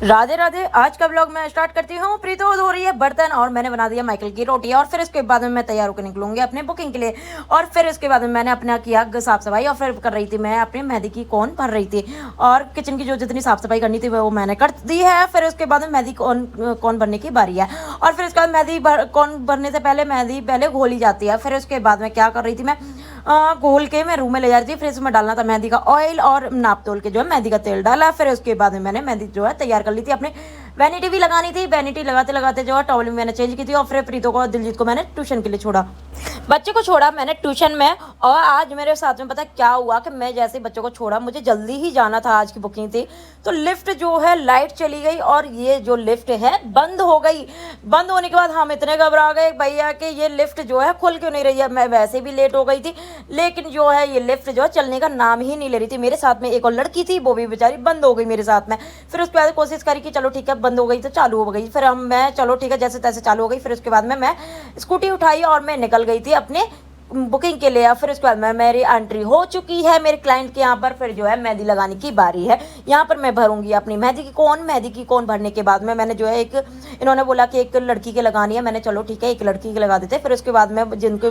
राधे राधे। आज का ब्लॉग मैं स्टार्ट करती हूँ। प्रीतो धो रही है बर्तन और मैंने बना दिया माइकल की रोटी। और फिर उसके बाद में मैं तैयार होकर निकलूंगी अपने बुकिंग के लिए। और फिर उसके बाद में मैंने अपना किया साफ सफाई और फिर कर रही थी मैं अपनी मेहंदी की कोन भर रही थी। और किचन की जो जितनी साफ सफाई करनी थी वो मैंने कर दी है। फिर उसके बाद में मेहंदी कोन भरने की बारी है। और फिर उसके बाद मेहंदी कोन भरने से पहले मेहंदी पहले घोली जाती है। फिर उसके बाद में क्या कर रही थी मैं घोल के मैं रूम में ले जा रही थी। फिर इसमें डालना था मेहंदी का ऑयल और नाप तोल के जो है मेहंदी का तेल डाला। फिर उसके बाद में मैंने मेहंदी जो है तैयार कर ली थी। अपने वैनिटी भी लगानी थी। वैनिटी लगाते लगाते जो है टॉवल भी मैंने चेंज की थी। और फिर प्रीतो को दिलजीत को मैंने ट्यूशन के लिए छोड़ा। बच्चे को छोड़ा मैंने ट्यूशन में। और आज मेरे साथ में पता क्या हुआ कि मैं जैसे बच्चों को छोड़ा, मुझे जल्दी ही जाना था, आज की बुकिंग थी, तो लिफ्ट जो है लाइट चली गई और ये जो लिफ्ट है बंद हो गई। बंद होने के बाद हम इतने घबरा गए भैया कि ये लिफ्ट जो है खुल क्यों नहीं रही है। मैं वैसे भी लेट हो गई थी, लेकिन जो है ये लिफ्ट जो है चलने का नाम ही नहीं ले रही थी। मेरे साथ में एक और लड़की थी, वो भी बेचारी बंद हो गई मेरे साथ में। फिर उसके बाद कोशिश करी कि चलो ठीक है, बंद हो गई तो चालू हो गई। फिर मैं चलो ठीक है जैसे तैसे चालू हो गई। फिर उसके बाद में मैं स्कूटी उठाई और मैं निकल गई थी अपने बुकिंग के लिए। फिर उसके बाद में मेरी एंट्री हो चुकी है मेरे क्लाइंट के यहाँ पर। फिर जो है मेहंदी लगाने की बारी है। यहाँ पर मैं भरूंगी अपनी मेहंदी की कोन भरने के बाद में मैंने जो है एक, इन्होंने बोला कि एक लड़की के लगानी है। मैंने चलो ठीक है एक लड़की के लगा देते। फिर उसके बाद में जिनको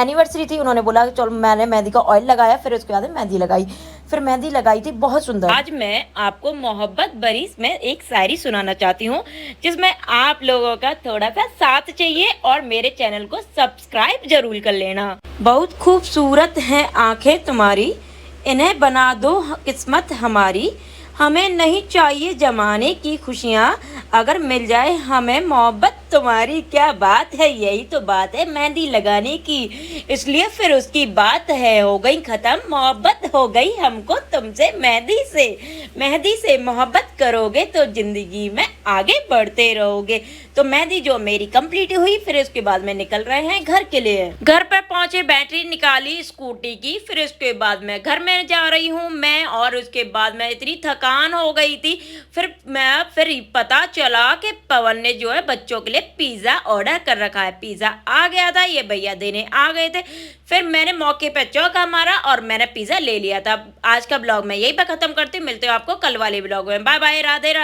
एनिवर्सरी थी उन्होंने बोला चलो, मैंने मेहंदी का ऑयल लगाया। फिर उसके बाद मेहंदी लगाई। फिर मेहंदी लगाई थी बहुत सुंदर। आज मैं आपको मोहब्बत भरी में एक शायरी सुनाना चाहती हूँ, जिसमें आप लोगों का थोड़ा सा साथ चाहिए और मेरे चैनल को सब्सक्राइब जरूर कर लेना। बहुत खूबसूरत हैं आंखें तुम्हारी, इन्हें बना दो किस्मत हमारी। हमें नहीं चाहिए जमाने की खुशियाँ, अगर मिल जाए हमें मोहब्बत तुम्हारी। क्या बात है, यही तो बात है मेहंदी लगाने की। इसलिए फिर उसकी बात है हो गई खत्म, मोहब्बत हो गई हमको तुमसे मेहंदी से मोहब्बत करोगे तो जिंदगी में आगे बढ़ते रहोगे। तो मेहंदी जो मेरी कंप्लीट हुई। फिर उसके बाद में निकल रहे हैं घर के लिए। घर पर पहुंचे, बैटरी निकाली स्कूटी की। फिर उसके बाद में घर में जा रही हूँ मैं। और उसके बाद में इतनी थकान हो गई थी। फिर पता चला कि पवन ने जो है बच्चों के लिए पिज्जा ऑर्डर कर रखा है। पिज्जा आ गया था, ये भैया देने आ गए थे। फिर मैंने मौके पे चौका मारा और मैंने पिज्जा ले लिया था। आज का ब्लॉग मैं यही पे खत्म करती हूँ। मिलते हो आपको कल वाले ब्लॉग में। Bye bye, Radhe Radhe.